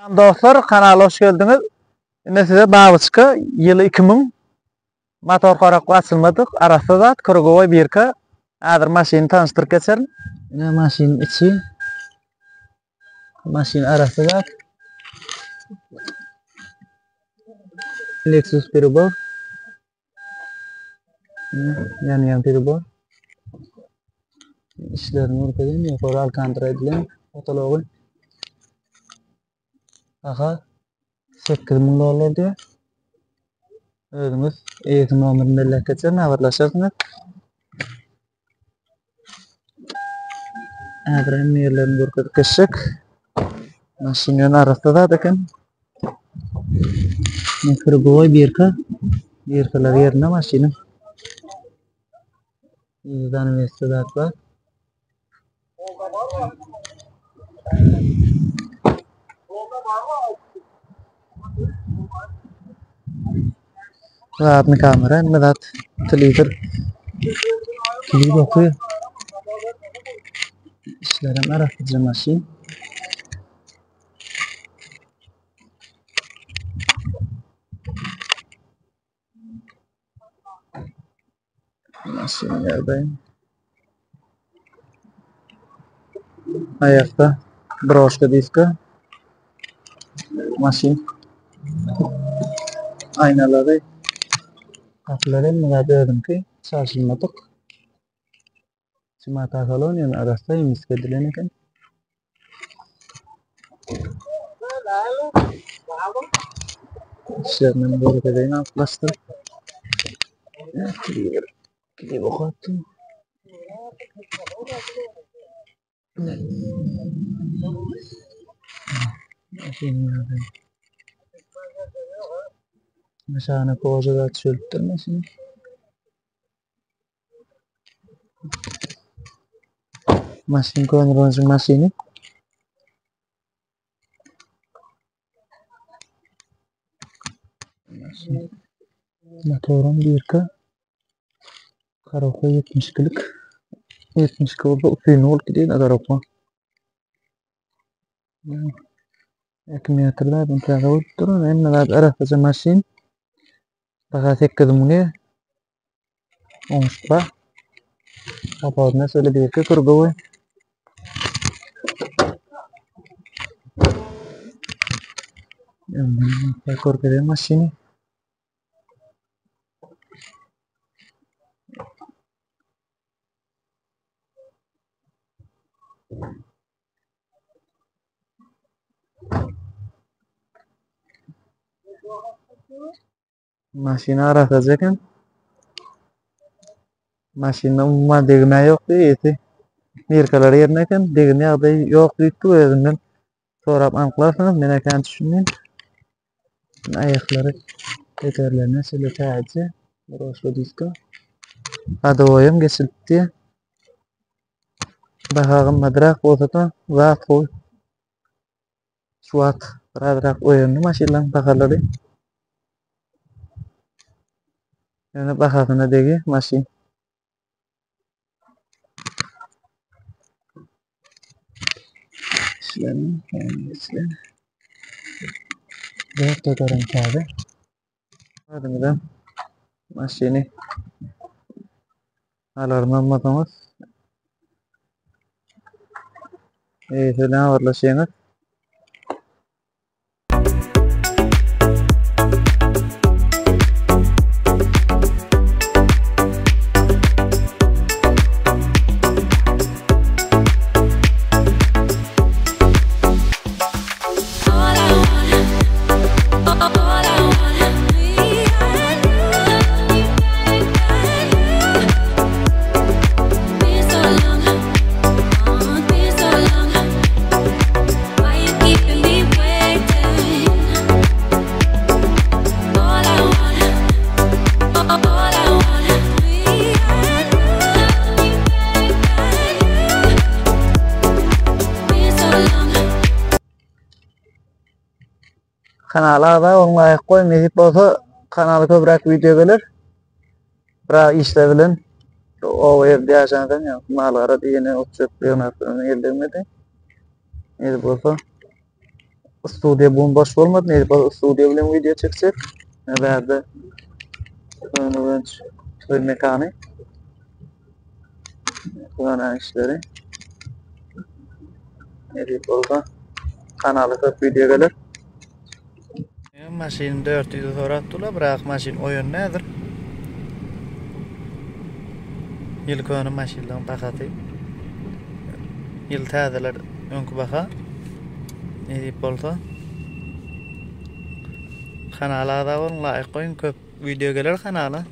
Dostlar, kanala hoş geldiniz. Yine size Babuçka yılı 2000 motor koraklı açılmadık. Arası da Kırgıvoy Birka. Adır maşini tanıştırıp geçelim. Yine maşinin içi. Maşinin arası da Lexus Peribor. Yan Peribor. İşlerini ortadan yukarı Alcantara edilen otoloğun. Aha 8.000 dolar diyor. Ödümüz eğitim nomerinde lekçe haberleşirsiniz. Adren yerlerini burkut kışık. Maşinin arası da bakın. Kırgıvoy Birkalar yerine maşinin. Yüzden vessedat var. Rahatlı kamera, medat televizör. Kilidi okuyor. İşlerim aratıcı maşin. Maşin yerdeyim. Ayakta broşka diska. Maşin. Aynaları. Kapıları medat ödüm ki şaşılmadık. Cimata salon yang arasında imiske dilen ekan. İşlerinin doğru kadayını atlaştı. Kili bokattım. Mesela koca da çöltürmesin. Masin kontrolcü masini. Motorum Birka. Karoka 70 kılık. 70 kılık ufini ol ki değil Karoka. 2 metrede ben tarafa oturun. En neler arafacı masin. Daha tek kızımını. Onuşpa. Kapağına söyle Birka Kırgıvoy. Korkede masini. Masini aratacakken. Masini umma degme yok diye. Birkalar yerine kan degme aday yok diye özünden sorap anklarsınız. Men ekan düşünün. Ayakları yeterlerine söyle tayacı. Burası disko. Adoyum kesildi. Bahagım madrak olsa va koy. Suat radrak oyunu maşinlan bakarları. Yani bahagına degi maşin. İşlerini. Dört tutarım kağıdı. Ardından maşini alarmam matamız. Şöyle ağırlaşıyoruz. Kanala da onunla koy mesip olsa kanalı köbrak video gelir. Bırak işle bilin. O evde yaşanırken ya mallara diyene otçuk yönetmenin eldirmedi. Neydi olsa Studiya bomboş bolmady. Ne bu studiya bilen video çeksek. Ne bärde. Önüň toy mekany. Bana işleri. Edip bolsa kanaly köp video gelir. Maşin 400 soratdylar, birak maşin oýan nädir? Ýylky maşinlaryň bakaty. Ýyl täzeler öňkü baka. Edip bolsa kanala da laýyk goýun, köp video gelir kanala.